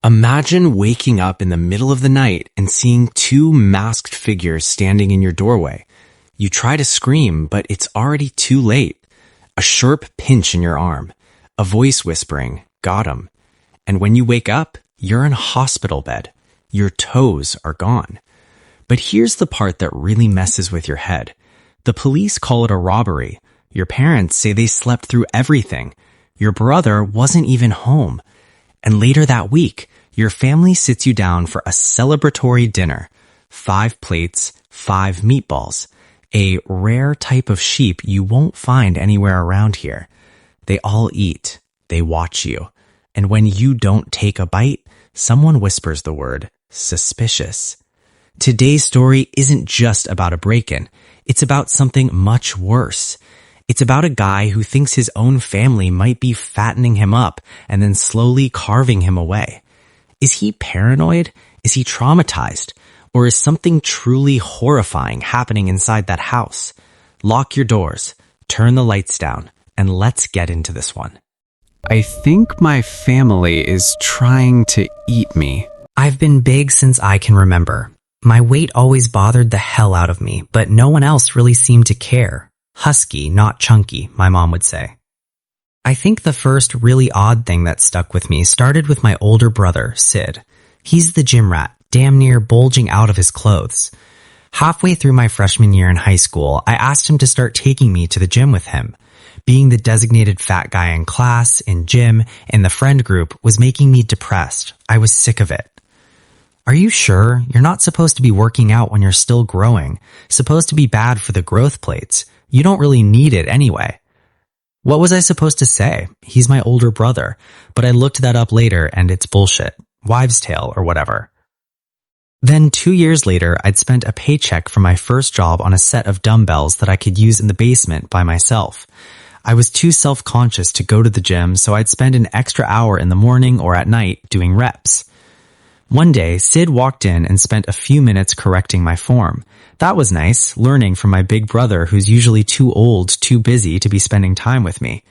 Imagine waking up in the middle of the night and seeing two masked figures standing in your doorway. You try to scream, but it's already too late. A sharp pinch in your arm, a voice whispering, "Got him." And when you wake up, you're in a hospital bed. Your toes are gone. But here's the part that really messes with your head. The police call it a robbery. Your parents say they slept through everything. Your brother wasn't even home. And later that week, your family sits you down for a celebratory dinner. 5 plates, 5 meatballs. A rare type of sheep you won't find anywhere around here. They all eat. They watch you. And when you don't take a bite, someone whispers the word, suspicious. Today's story isn't just about a break-in. It's about something much worse. It's about a guy who thinks his own family might be fattening him up and then slowly carving him away. Is he paranoid? Is he traumatized? Or is something truly horrifying happening inside that house? Lock your doors, turn the lights down, and let's get into this one. I think my family is trying to eat me. I've been big since I can remember. My weight always bothered the hell out of me, but no one else really seemed to care. Husky, not chunky, my mom would say. I think the first really odd thing that stuck with me started with my older brother, Sid. He's the gym rat, damn near bulging out of his clothes. Halfway through my freshman year in high school, I asked him to start taking me to the gym with him. Being the designated fat guy in class, in gym, and the friend group was making me depressed. I was sick of it. Are you sure? You're not supposed to be working out when you're still growing. Supposed to be bad for the growth plates. You don't really need it anyway. What was I supposed to say? He's my older brother, but I looked that up later and it's bullshit. Wives' tale or whatever. Then 2 years later, I'd spent a paycheck from my first job on a set of dumbbells that I could use in the basement by myself. I was too self-conscious to go to the gym, so I'd spend an extra hour in the morning or at night doing reps. One day, Sid walked in and spent a few minutes correcting my form. That was nice, learning from my big brother who's usually too old, too busy to be spending time with me.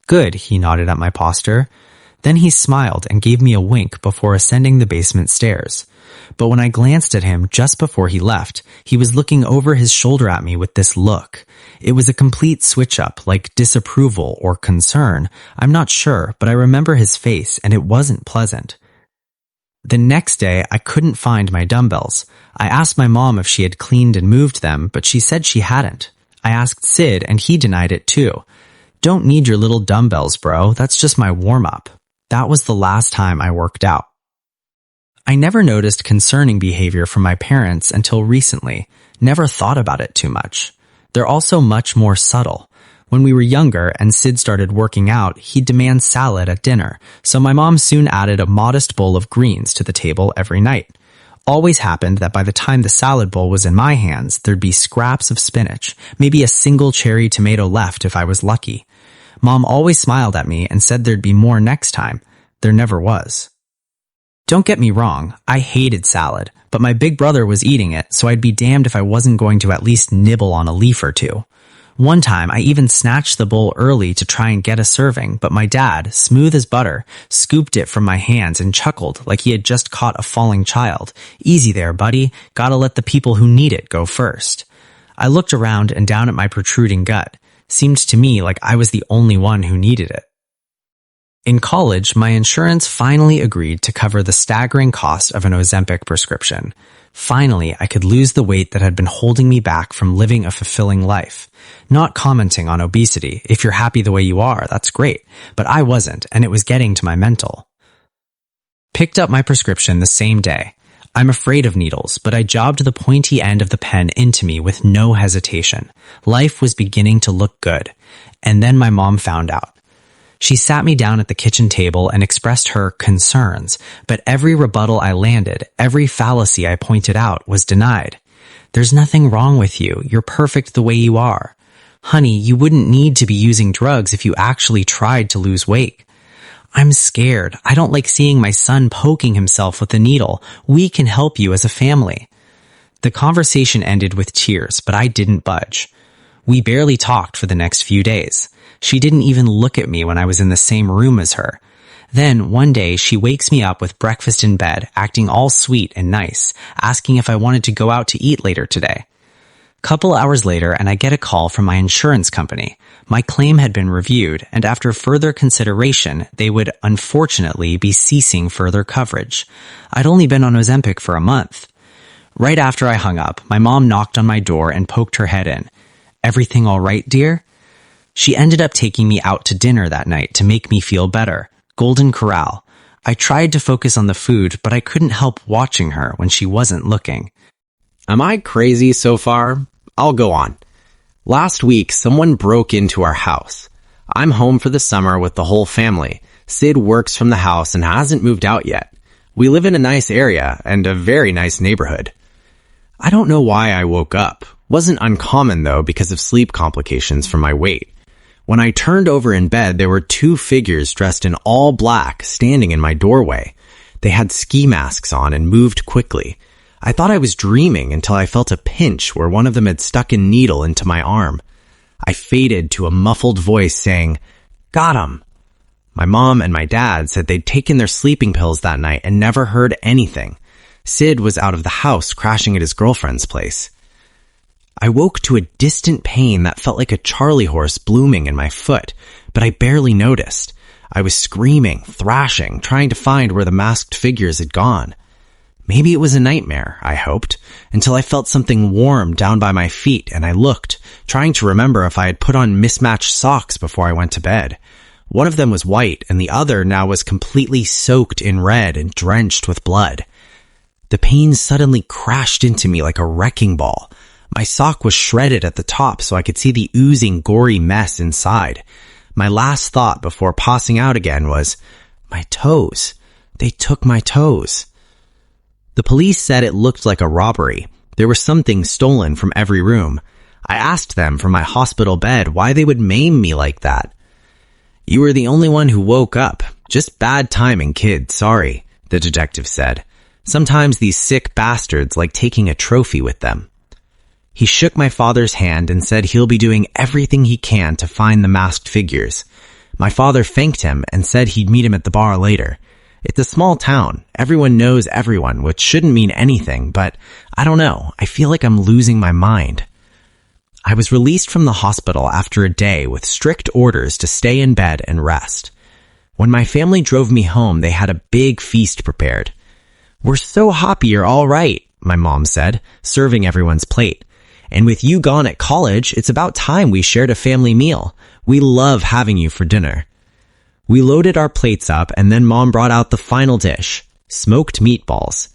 Good, he nodded at my posture. Then he smiled and gave me a wink before ascending the basement stairs. But when I glanced at him just before he left, he was looking over his shoulder at me with this look. It was a complete switch-up, like disapproval or concern. I'm not sure, but I remember his face, and it wasn't pleasant. The next day, I couldn't find my dumbbells. I asked my mom if she had cleaned and moved them, but she said she hadn't. I asked Sid, and he denied it too. Don't need your little dumbbells, bro. That's just my warm-up. That was the last time I worked out. I never noticed concerning behavior from my parents until recently. Never thought about it too much. They're also much more subtle. When we were younger and Sid started working out, he'd demand salad at dinner, so my mom soon added a modest bowl of greens to the table every night. Always happened that by the time the salad bowl was in my hands, there'd be scraps of spinach, maybe a single cherry tomato left if I was lucky. Mom always smiled at me and said there'd be more next time. There never was. Don't get me wrong, I hated salad, but my big brother was eating it, so I'd be damned if I wasn't going to at least nibble on a leaf or two. One time, I even snatched the bowl early to try and get a serving, but my dad, smooth as butter, scooped it from my hands and chuckled like he had just caught a falling child. Easy there, buddy. Gotta let the people who need it go first. I looked around and down at my protruding gut. Seemed to me like I was the only one who needed it. In college, my insurance finally agreed to cover the staggering cost of an Ozempic prescription. Finally, I could lose the weight that had been holding me back from living a fulfilling life. Not commenting on obesity. If you're happy the way you are, that's great. But I wasn't, and it was getting to my mental. Picked up my prescription the same day. I'm afraid of needles, but I jabbed the pointy end of the pen into me with no hesitation. Life was beginning to look good. And then my mom found out. She sat me down at the kitchen table and expressed her concerns, but every rebuttal I landed, every fallacy I pointed out was denied. There's nothing wrong with you. You're perfect the way you are. Honey, you wouldn't need to be using drugs if you actually tried to lose weight. I'm scared. I don't like seeing my son poking himself with a needle. We can help you as a family. The conversation ended with tears, but I didn't budge. We barely talked for the next few days. She didn't even look at me when I was in the same room as her. Then, one day, she wakes me up with breakfast in bed, acting all sweet and nice, asking if I wanted to go out to eat later today. Couple hours later, and I get a call from my insurance company. My claim had been reviewed, and after further consideration, they would unfortunately be ceasing further coverage. I'd only been on Ozempic for a month. Right after I hung up, my mom knocked on my door and poked her head in. "Everything all right, dear?" She ended up taking me out to dinner that night to make me feel better. Golden Corral. I tried to focus on the food, but I couldn't help watching her when she wasn't looking. Am I crazy so far? I'll go on. Last week, someone broke into our house. I'm home for the summer with the whole family. Sid works from the house and hasn't moved out yet. We live in a nice area and a very nice neighborhood. I don't know why I woke up. Wasn't uncommon though because of sleep complications from my weight. When I turned over in bed, there were two figures dressed in all black standing in my doorway. They had ski masks on and moved quickly. I thought I was dreaming until I felt a pinch where one of them had stuck a needle into my arm. I faded to a muffled voice saying, "Got him." My mom and my dad said they'd taken their sleeping pills that night and never heard anything. Sid was out of the house crashing at his girlfriend's place. I woke to a distant pain that felt like a Charlie horse blooming in my foot, but I barely noticed. I was screaming, thrashing, trying to find where the masked figures had gone. Maybe it was a nightmare, I hoped, until I felt something warm down by my feet and I looked, trying to remember if I had put on mismatched socks before I went to bed. One of them was white and the other now was completely soaked in red and drenched with blood. The pain suddenly crashed into me like a wrecking ball. My sock was shredded at the top so I could see the oozing, gory mess inside. My last thought before passing out again was, my toes. They took my toes. The police said it looked like a robbery. There was something stolen from every room. I asked them from my hospital bed why they would maim me like that. "You were the only one who woke up. Just bad timing, kid, sorry," the detective said. "Sometimes these sick bastards like taking a trophy with them." He shook my father's hand and said he'll be doing everything he can to find the masked figures. My father thanked him and said he'd meet him at the bar later. It's a small town. Everyone knows everyone, which shouldn't mean anything, but I don't know. I feel like I'm losing my mind. I was released from the hospital after a day with strict orders to stay in bed and rest. When my family drove me home, they had a big feast prepared. "We're so happy you're all right," my mom said, serving everyone's plate. "And with you gone at college, it's about time we shared a family meal. We love having you for dinner." We loaded our plates up and then Mom brought out the final dish, smoked meatballs.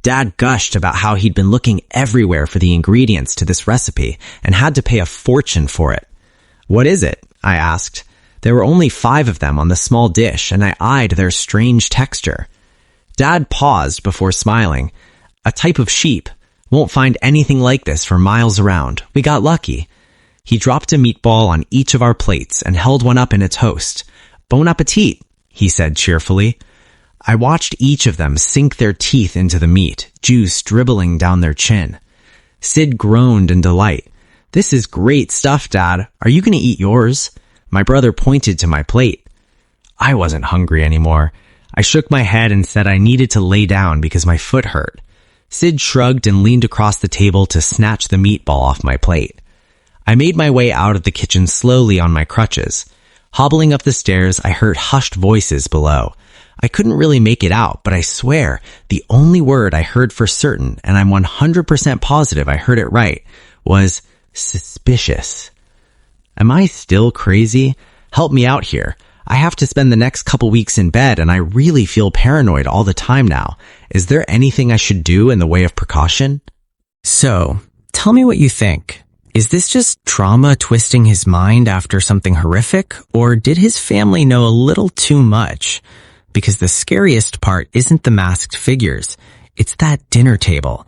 Dad gushed about how he'd been looking everywhere for the ingredients to this recipe and had to pay a fortune for it. "What is it?" I asked. There were only 5 of them on the small dish and I eyed their strange texture. Dad paused before smiling. "A type of sheep. Won't find anything like this for miles around. We got lucky." He dropped a meatball on each of our plates and held one up in a toast. "Bon appetit," he said cheerfully. I watched each of them sink their teeth into the meat, juice dribbling down their chin. Sid groaned in delight. "This is great stuff, Dad. Are you going to eat yours?" My brother pointed to my plate. I wasn't hungry anymore. I shook my head and said I needed to lay down because my foot hurt. Sid shrugged and leaned across the table to snatch the meatball off my plate. I made my way out of the kitchen slowly on my crutches. Hobbling up the stairs, I heard hushed voices below. I couldn't really make it out, but I swear the only word I heard for certain, and I'm 100% positive I heard it right, was suspicious. Am I still crazy? Help me out here. I have to spend the next couple weeks in bed and I really feel paranoid all the time now. Is there anything I should do in the way of precaution? So, tell me what you think. Is this just trauma twisting his mind after something horrific, or did his family know a little too much? Because the scariest part isn't the masked figures, it's that dinner table.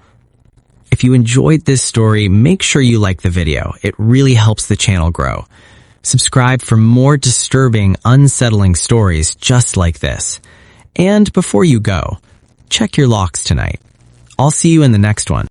If you enjoyed this story, make sure you like the video. It really helps the channel grow. Subscribe for more disturbing, unsettling stories just like this. And before you go, check your locks tonight. I'll see you in the next one.